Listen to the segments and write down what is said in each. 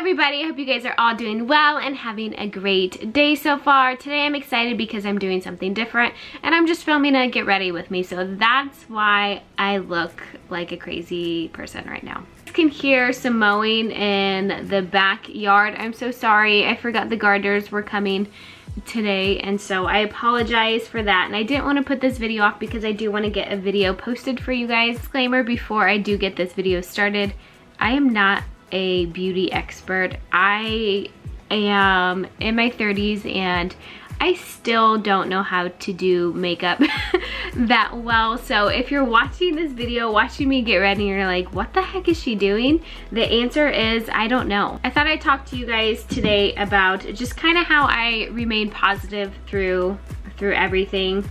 everybody, I hope you guys are all doing well and having a great day so far. Today I'm excited because I'm doing something different and I'm just filming a get ready with me, so that's why I look like a crazy person right now. You can hear some mowing in the backyard. I'm so sorry, I forgot the gardeners were coming today, and so I apologize for that, and I didn't want to put this video off because I do want to get a video posted for you guys. Disclaimer before I do get this video started, I am not a beauty expert. I am in my 30s and I still don't know how to do makeup that well. So if you're watching this video, watching me get ready, and you're like, what the heck is she doing? The answer is, I don't know. I thought I'd talk to you guys today about just kind of how I remain positive through everything.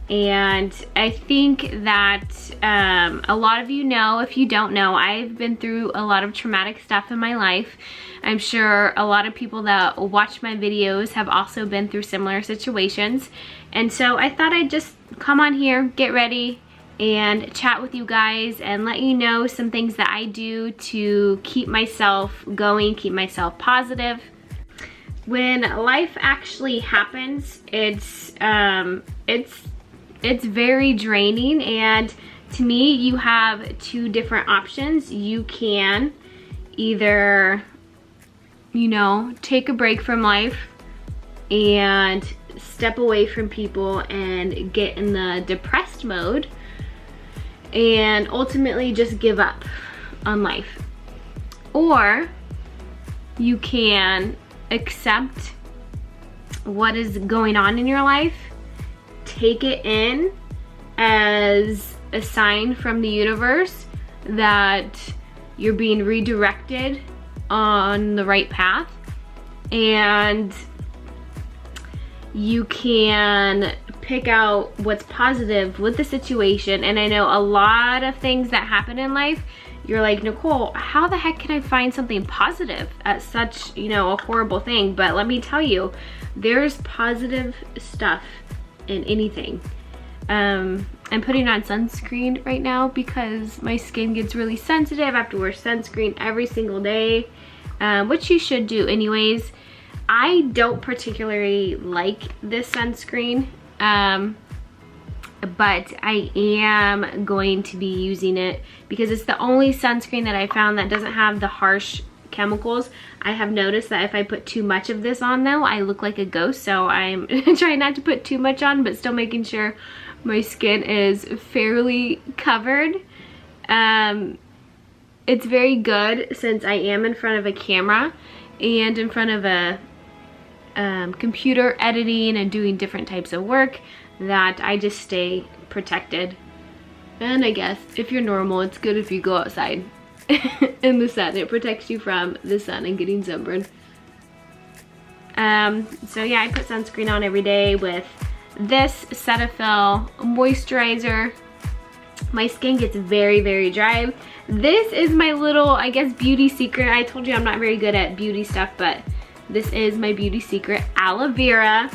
And I think that a lot of you know, if you don't know, I've been through a lot of traumatic stuff in my life. I'm sure a lot of people that watch my videos have also been through similar situations. And so I thought I'd just come on here, get ready, and chat with you guys and let you know some things that I do to keep myself going, keep myself positive. When life actually happens, it's very draining, and to me, you have two different options. You can either, you know, take a break from life and step away from people and get in the depressed mode and ultimately just give up on life. Or you can accept what is going on in your life, take it in as a sign from the universe that you're being redirected on the right path, and you can pick out what's positive with the situation. And I know a lot of things that happen in life, you're like, Nicole, how the heck can I find something positive at such, you know, a horrible thing? But let me tell you, there's positive stuff in anything. I'm putting on sunscreen right now because my skin gets really sensitive. I have to wear sunscreen every single day, which you should do anyways. I don't particularly like this sunscreen, but I am going to be using it because it's the only sunscreen that I found that doesn't have the harsh chemicals. I have noticed that if I put too much of this on though, I look like a ghost, so I'm trying not to put too much on, but still making sure my skin is fairly covered. It's very good since I am in front of a camera and in front of a computer editing and doing different types of work, that I just stay protected. And I guess if you're normal, it's good if you go outside in the sun. It protects you from the sun and getting sunburned. So yeah, I put sunscreen on every day with this Cetaphil moisturizer. My skin gets very, very dry. This is my little, I guess, beauty secret. I told you I'm not very good at beauty stuff, but this is my beauty secret, Aloe Vera.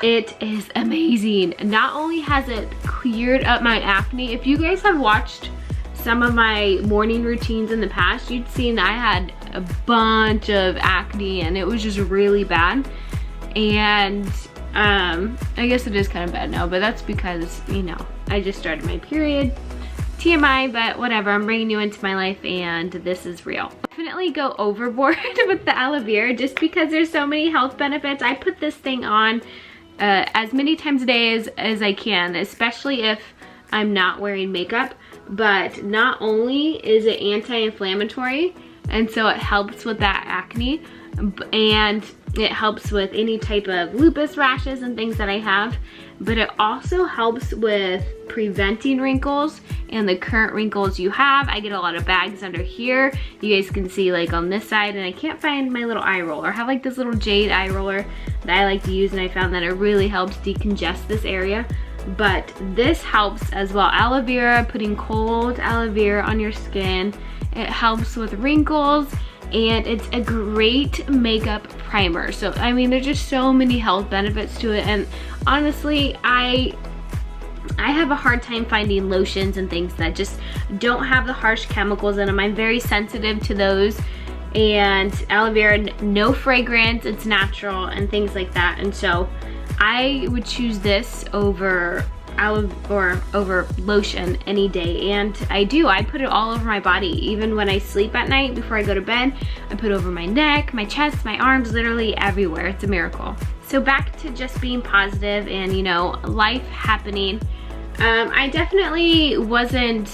It is amazing. Not only has it cleared up my acne, if you guys have watched some of my morning routines in the past, you'd seen I had a bunch of acne and it was just really bad. And I guess it is kind of bad now, but that's because, you know, I just started my period. TMI, but whatever, I'm bringing you into my life and this is real. Definitely go overboard with the aloe vera just because there's so many health benefits. I put this thing on as many times a day as I can, especially if I'm not wearing makeup. But not only is it anti-inflammatory, and so it helps with that acne, and it helps with any type of lupus rashes and things that I have, but it also helps with preventing wrinkles and the current wrinkles you have. I get a lot of bags under here. You guys can see like on this side, and I can't find my little eye roller. I have like this little jade eye roller that I like to use, and I found that it really helps decongest this area. But this helps as well. Aloe vera, putting cold aloe vera on your skin, it helps with wrinkles, and it's a great makeup primer. So I mean, there's just so many health benefits to it, and honestly, I have a hard time finding lotions and things that just don't have the harsh chemicals in them. I'm very sensitive to those, and aloe vera, no fragrance, it's natural and things like that. And so I would choose this over over lotion any day, and I put it all over my body. Even when I sleep at night before I go to bed, I put it over my neck, my chest, my arms, literally everywhere. It's a miracle. So back to just being positive and, you know, life happening. I definitely wasn't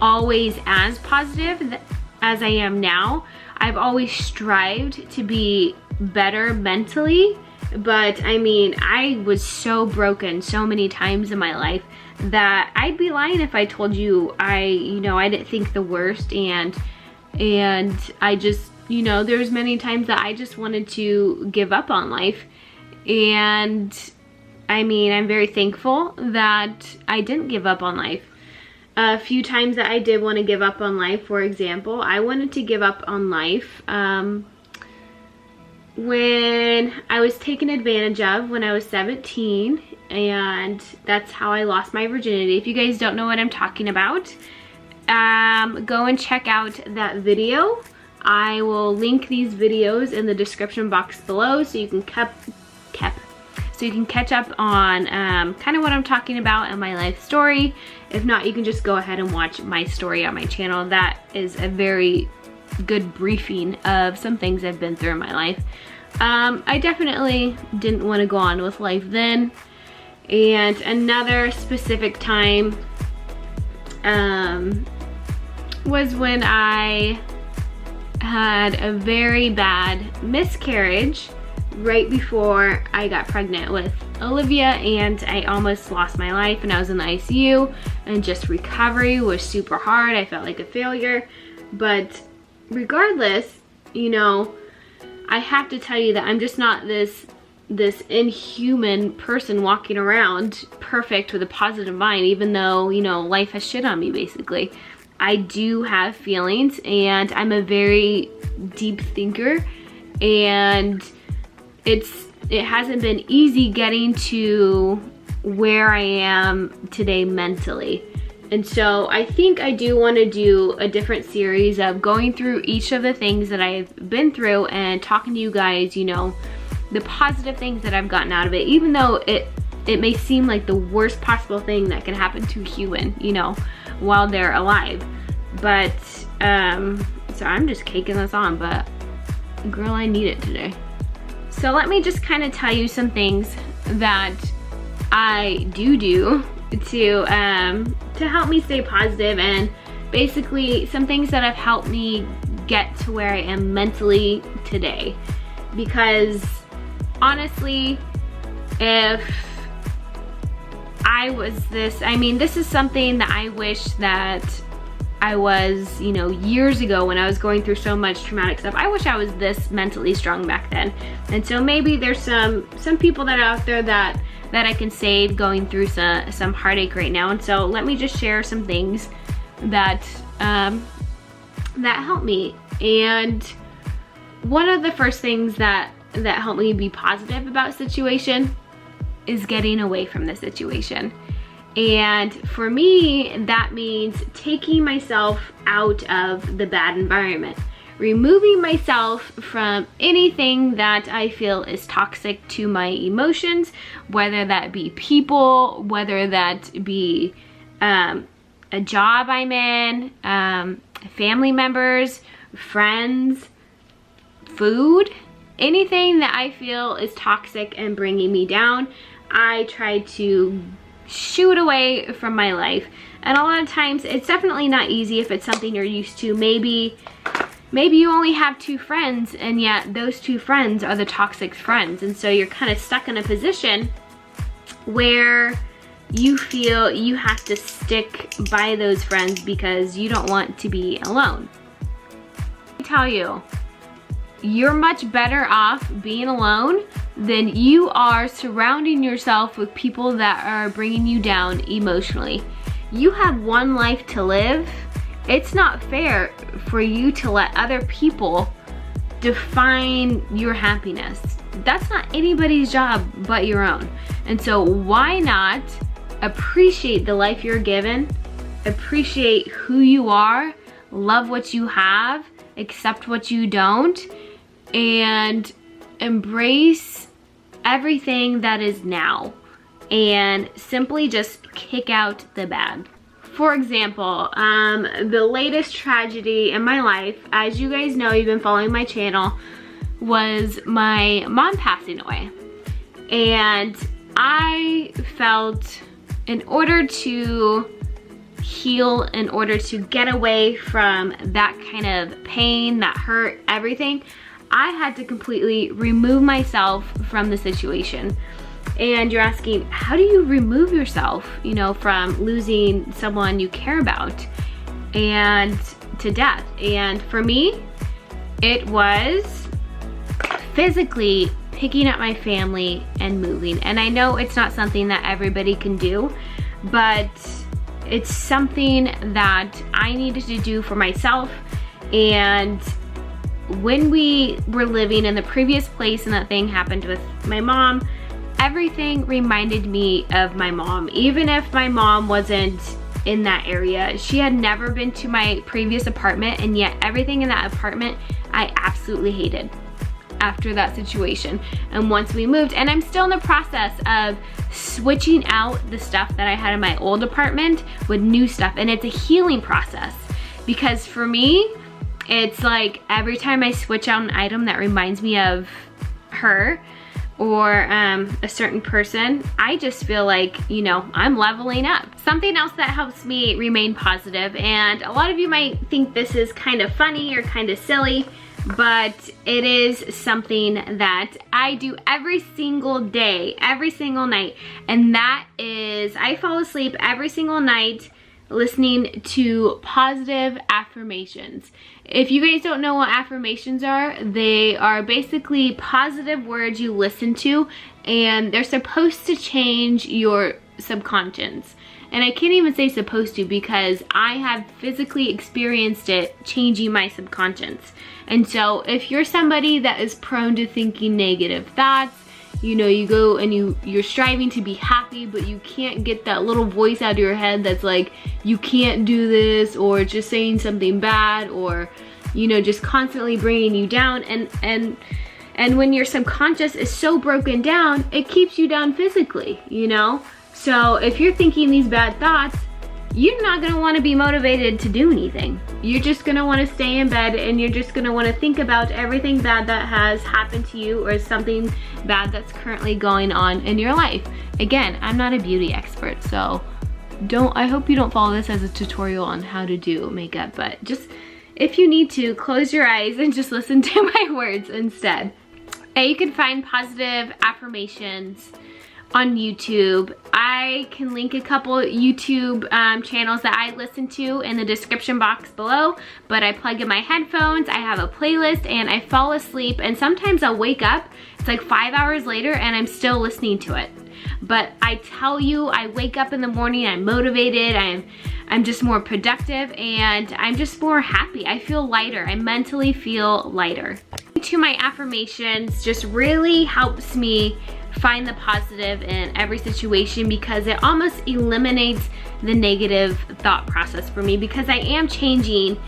always as positive as I am now. I've always strived to be better mentally, but I mean, I was so broken so many times in my life that I'd be lying if I told you I didn't think the worst, and I just, you know, there's many times that I just wanted to give up on life. And I mean, I'm very thankful that I didn't give up on life. A few times that I did want to give up on life, for example, I wanted to give up on life when I was taken advantage of when I was 17, and that's how I lost my virginity. If you guys don't know what I'm talking about, go and check out that video. I will link these videos in the description box below so you can catch up on kind of what I'm talking about and my life story. If not, you can just go ahead and watch my story on my channel. That is a very good briefing of some things I've been through in my life. I definitely didn't want to go on with life then. And another specific time was when I had a very bad miscarriage right before I got pregnant with Olivia, and I almost lost my life, and I was in the ICU, and just recovery was super hard. I felt like a failure. But regardless, you know, I have to tell you that I'm just not this inhuman person walking around perfect with a positive mind, even though, you know, life has shit on me basically. I do have feelings, and I'm a very deep thinker, and it hasn't been easy getting to where I am today mentally. And so I think I do want to do a different series of going through each of the things that I've been through and talking to you guys, you know, the positive things that I've gotten out of it, even though it may seem like the worst possible thing that can happen to a human, you know, while they're alive. But so I'm just caking this on, but girl, I need it today. So let me just kind of tell you some things that I do to help me stay positive, and basically some things that have helped me get to where I am mentally today. Because honestly, if I was this is something that I wish that I was, you know, years ago when I was going through so much traumatic stuff. I wish I was this mentally strong back then. And so maybe there's some people that are out there that I can save going through some heartache right now. And so let me just share some things that help me. And one of the first things that helped me be positive about a situation is getting away from the situation. And for me, that means taking myself out of the bad environment, removing myself from anything that I feel is toxic to my emotions, whether that be people, whether that be a job I'm in, family members, friends, food, anything that I feel is toxic and bringing me down, I try to shoo away from my life. And a lot of times it's definitely not easy if it's something you're used to. Maybe you only have 2 friends, and yet those 2 friends are the toxic friends, and so you're kind of stuck in a position where you feel you have to stick by those friends because you don't want to be alone. I tell you, you're much better off being alone than you are surrounding yourself with people that are bringing you down emotionally. You have one life to live. It's not fair for you to let other people define your happiness. That's not anybody's job but your own. And so why not appreciate the life you're given, appreciate who you are, love what you have, accept what you don't, and embrace everything that is now, and simply just kick out the bad. For example, the latest tragedy in my life, as you guys know, you've been following my channel, was my mom passing away. And I felt in order to heal, in order to get away from that kind of pain, that hurt, everything, I had to completely remove myself from the situation. And you're asking, how do you remove yourself, you know, from losing someone you care about and to death? And for me, it was physically picking up my family and moving. And I know it's not something that everybody can do, but it's something that I needed to do for myself. And when we were living in the previous place and that thing happened with my mom, everything reminded me of my mom. Even if my mom wasn't in that area, she had never been to my previous apartment, and yet everything in that apartment I absolutely hated after that situation. And once we moved, and I'm still in the process of switching out the stuff that I had in my old apartment with new stuff, and it's a healing process, because for me, it's like every time I switch out an item that reminds me of her or a certain person, I just feel like, you know, I'm leveling up. Something else that helps me remain positive, and a lot of you might think this is kind of funny or kind of silly, but it is something that I do every single day, every single night, and that is I fall asleep every single night listening to positive affirmations. If you guys don't know what affirmations are, they are basically positive words you listen to, and they're supposed to change your subconscious. And I can't even say supposed to, because I have physically experienced it changing my subconscious. And so if you're somebody that is prone to thinking negative thoughts, you know, you go and you're striving to be happy, but you can't get that little voice out of your head that's like, you can't do this, or just saying something bad, or, you know, just constantly bringing you down. And when your subconscious is so broken down, it keeps you down physically, you know? So if you're thinking these bad thoughts, you're not gonna wanna be motivated to do anything. You're just gonna wanna stay in bed, and you're just gonna wanna think about everything bad that has happened to you, or something bad that's currently going on in your life. Again, I'm not a beauty expert, so I hope you don't follow this as a tutorial on how to do makeup, but just, if you need to, close your eyes and just listen to my words instead. And you can find positive affirmations on YouTube. I can link a couple YouTube channels that I listen to in the description box below, but I plug in my headphones, I have a playlist, and I fall asleep, and sometimes I'll wake up, it's like 5 hours later, and I'm still listening to it. But I tell you, I wake up in the morning, I'm motivated, I'm just more productive, and I'm just more happy. I feel lighter, I mentally feel lighter. To my affirmations just really helps me find the positive in every situation, because it almost eliminates the negative thought process for me, because I am changing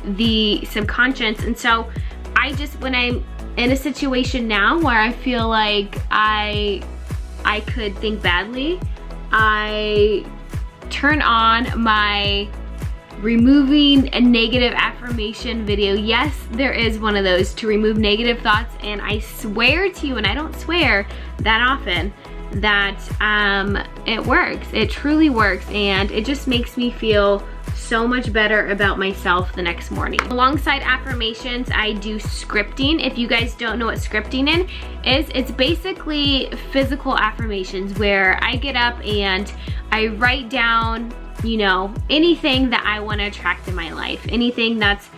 the subconscious. And so I just, when I'm in a situation now where I feel like I could think badly, I turn on my removing a negative affirmation video. Yes, there is one of those to remove negative thoughts, and I swear to you, and I don't swear that often, that it works. It truly works, and it just makes me feel so much better about myself the next morning. Alongside affirmations, I do scripting. If you guys don't know what scripting is, it's basically physical affirmations where I get up and I write down, you know, anything that I want to attract in my life, anything that's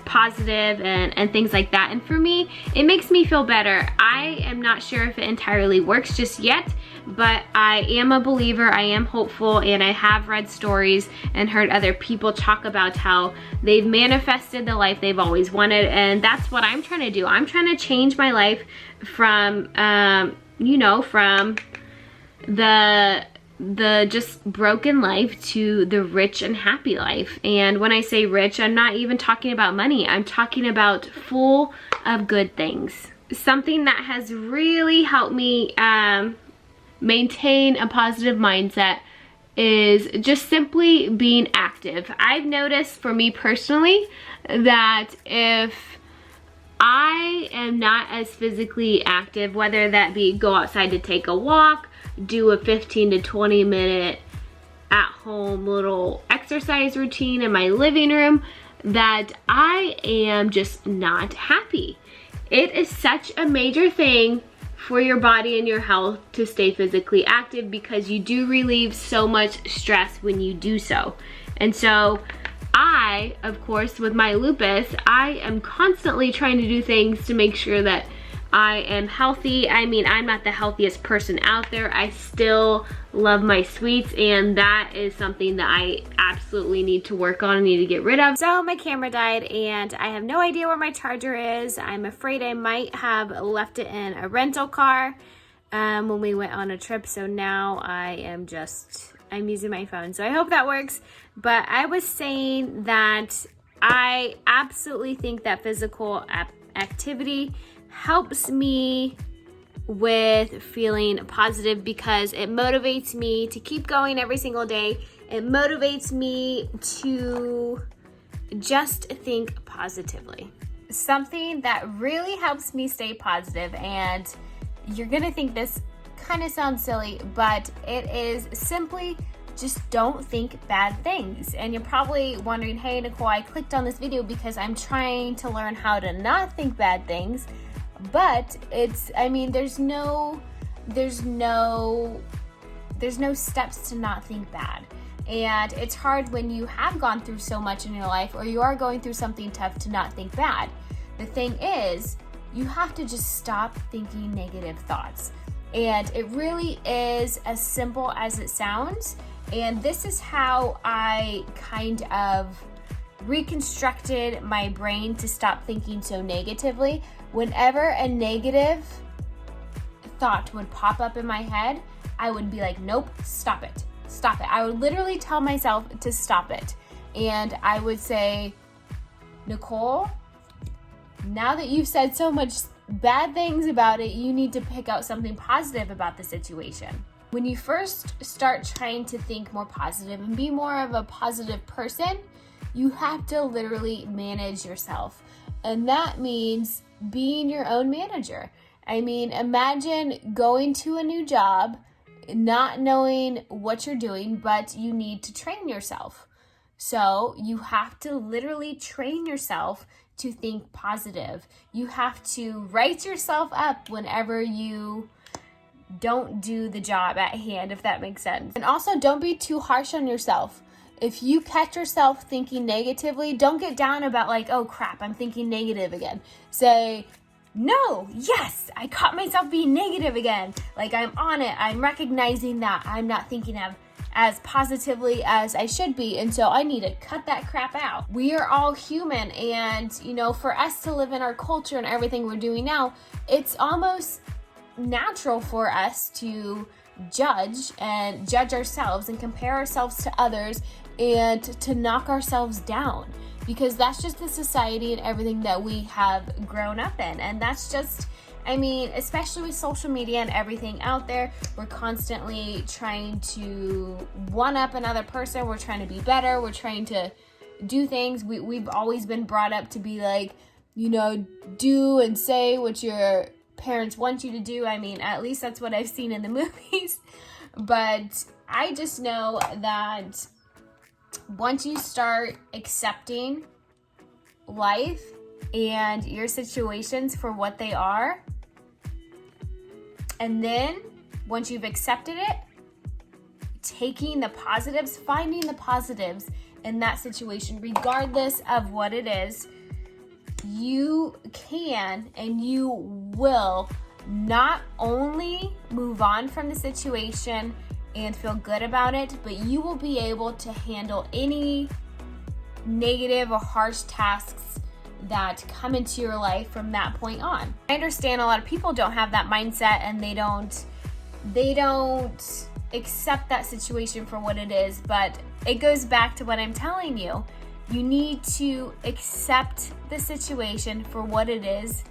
positive and things like that. And for me, it makes me feel better. I am not sure if it entirely works just yet, but I am a believer, I am hopeful, and I have read stories and heard other people talk about how they've manifested the life they've always wanted, and that's what I'm trying to do. I'm trying to change my life from, you know, from the the just broken life to the rich and happy life. And when I say rich, I'm not even talking about money. I'm talking about full of good things. Something that has really helped me maintain a positive mindset is just simply being active. I've noticed for me personally that if I am not as physically active, whether that be go outside to take a walk, do a 15 to 20 minute at home little exercise routine in my living room, that I am just not happy. It is such a major thing for your body and your health to stay physically active, because you do relieve so much stress when you do so. And so I, of course, with my lupus, I am constantly trying to do things to make sure that I am healthy. I mean, I'm not the healthiest person out there. I still love my sweets, and that is something that I absolutely need to work on and need to get rid of. So my camera died and I have no idea where my charger is. I'm afraid I might have left it in a rental car when we went on a trip. So now I'm using my phone. So I hope that works. But I was saying that I absolutely think that physical activity helps me with feeling positive, because it motivates me to keep going every single day. It motivates me to just think positively. Something that really helps me stay positive, and you're gonna think this kind of sounds silly, but it is simply just don't think bad things. And you're probably wondering, hey Nicole, I clicked on this video because I'm trying to learn how to not think bad things. But it's, I mean, there's no steps to not think bad. And it's hard when you have gone through so much in your life, or you are going through something tough, to not think bad. The thing is, you have to just stop thinking negative thoughts. And it really is as simple as it sounds. And this is how I kind of reconstructed my brain to stop thinking so negatively. Whenever a negative thought would pop up in my head, I would be like, nope, stop it, stop it. I would literally tell myself to stop it. And I would say, Nicole, now that you've said so much bad things about it, you need to pick out something positive about the situation. When you first start trying to think more positive and be more of a positive person, you have to literally manage yourself. And that means being your own manager. I mean, imagine going to a new job, not knowing what you're doing, but you need to train yourself. So you have to literally train yourself to think positive. You have to write yourself up whenever you don't do the job at hand, if that makes sense. And also, don't be too harsh on yourself. If you catch yourself thinking negatively, don't get down about like, oh crap, I'm thinking negative again. Say, no, yes, I caught myself being negative again. Like, I'm on it. I'm recognizing that I'm not thinking of as positively as I should be. And so I need to cut that crap out. We are all human. And, you know, for us to live in our culture and everything we're doing now, it's almost natural for us to judge ourselves and compare ourselves to others and to knock ourselves down, because that's just the society and everything that we have grown up in. And that's just, I mean, especially with social media and everything out there, we're constantly trying to one up another person. We're trying to be better. We're trying to do things. We've always been brought up to be like, you know, do and say what your parents want you to do. I mean, at least that's what I've seen in the movies. But I just know that once you start accepting life and your situations for what they are, and then once you've accepted it, taking the positives, finding the positives in that situation, regardless of what it is, you can and you will not only move on from the situation and feel good about it, but you will be able to handle any negative or harsh tasks that come into your life from that point on. I understand a lot of people don't have that mindset, and they don't accept that situation for what it is. But it goes back to what I'm telling you. You need to accept the situation for what it is,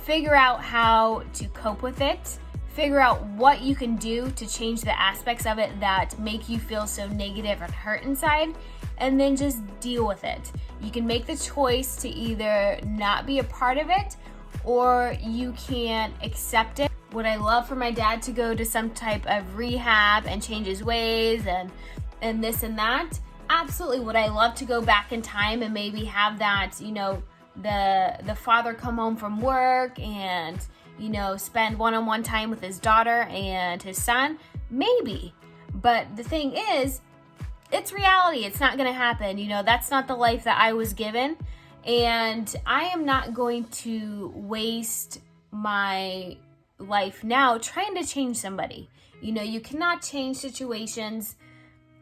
figure out how to cope with it, figure out what you can do to change the aspects of it that make you feel so negative and hurt inside, and then just deal with it. You can make the choice to either not be a part of it, or you can accept it. Would I love for my dad to go to some type of rehab and change his ways and this and that? Absolutely. Would I love to go back in time and maybe have that, you know, the father come home from work and, you know, spend one-on-one time with his daughter and his son? Maybe. But the thing is, it's reality. It's not going to happen. You know, that's not the life that I was given. And I am not going to waste my life now trying to change somebody. You know, you cannot change situations,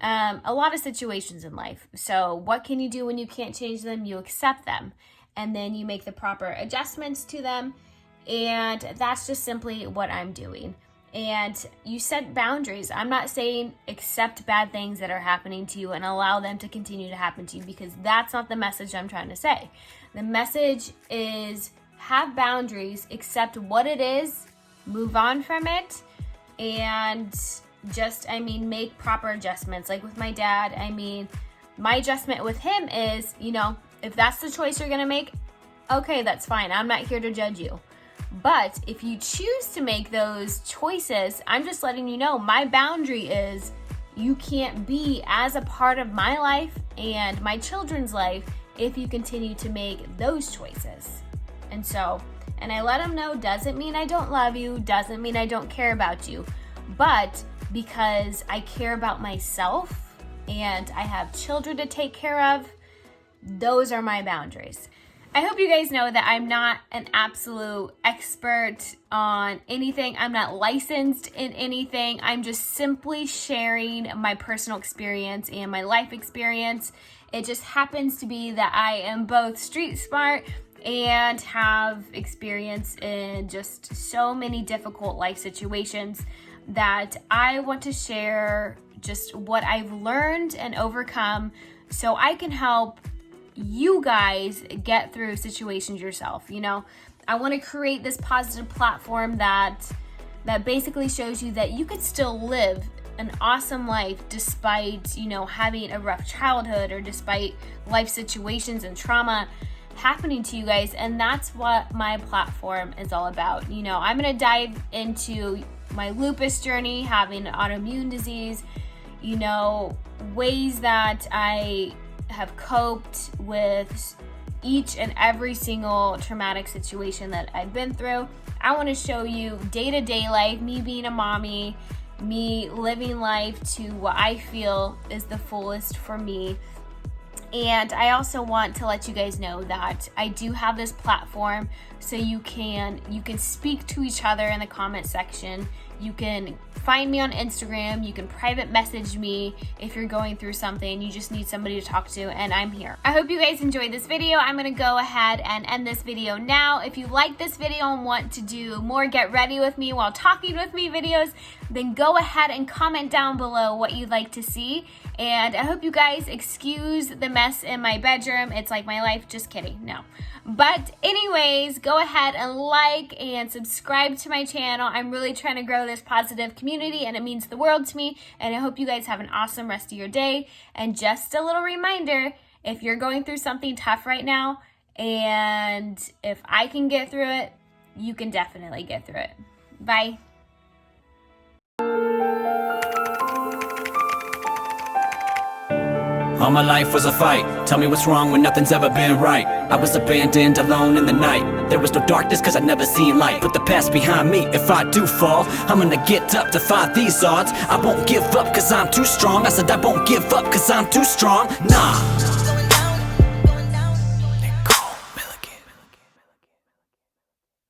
a lot of situations in life. So what can you do when you can't change them? You accept them, and then you make the proper adjustments to them. And that's just simply what I'm doing. And you set boundaries. I'm not saying accept bad things that are happening to you and allow them to continue to happen to you, because that's not the message I'm trying to say. The message is have boundaries, accept what it is, move on from it, and just, make proper adjustments. Like with my dad, my adjustment with him is, you know, if that's the choice you're gonna make, okay, that's fine. I'm not here to judge you. But if you choose to make those choices, I'm just letting you know my boundary is you can't be as a part of my life and my children's life if you continue to make those choices. And I let them know, doesn't mean I don't love you, doesn't mean I don't care about you, but because I care about myself and I have children to take care of, those are my boundaries. I hope you guys know that I'm not an absolute expert on anything. I'm not licensed in anything. I'm just simply sharing my personal experience and my life experience. It just happens to be that I am both street smart and have experience in just so many difficult life situations that I want to share just what I've learned and overcome so I can help you guys get through situations yourself. You know, I want to create this positive platform that basically shows you that you could still live an awesome life despite, you know, having a rough childhood or despite life situations and trauma happening to you guys. And that's what my platform is all about. You know, I'm going to dive into my lupus journey, having an autoimmune disease, you know, ways that I have coped with each and every single traumatic situation that I've been through. I want to show you day-to-day life, me being a mommy, me living life to what I feel is the fullest for me. And I also want to let you guys know that I do have this platform so you can speak to each other in the comment section. You can find me on Instagram. You can private message me if you're going through something. You just need somebody to talk to, and I'm here. I hope you guys enjoyed this video. I'm going to go ahead and end this video now. If you like this video and want to do more get ready with me while talking with me videos, then go ahead and comment down below what you'd like to see. And I hope you guys excuse the mess in my bedroom. It's like my life. Just kidding. No. But anyways, go ahead and like and subscribe to my channel. I'm really trying to grow this positive community, and it means the world to me. And I hope you guys have an awesome rest of your day. And just a little reminder, if you're going through something tough right now, and if I can get through it, you can definitely get through it. Bye. All my life was a fight. Tell me what's wrong when nothing's ever been right. I was abandoned, alone in the night. There was no darkness cause I'd never seen light. Put the past behind me, if I do fall, I'm gonna get up, defy these odds. I won't give up cause I'm too strong. I said I won't give up cause I'm too strong. Nah.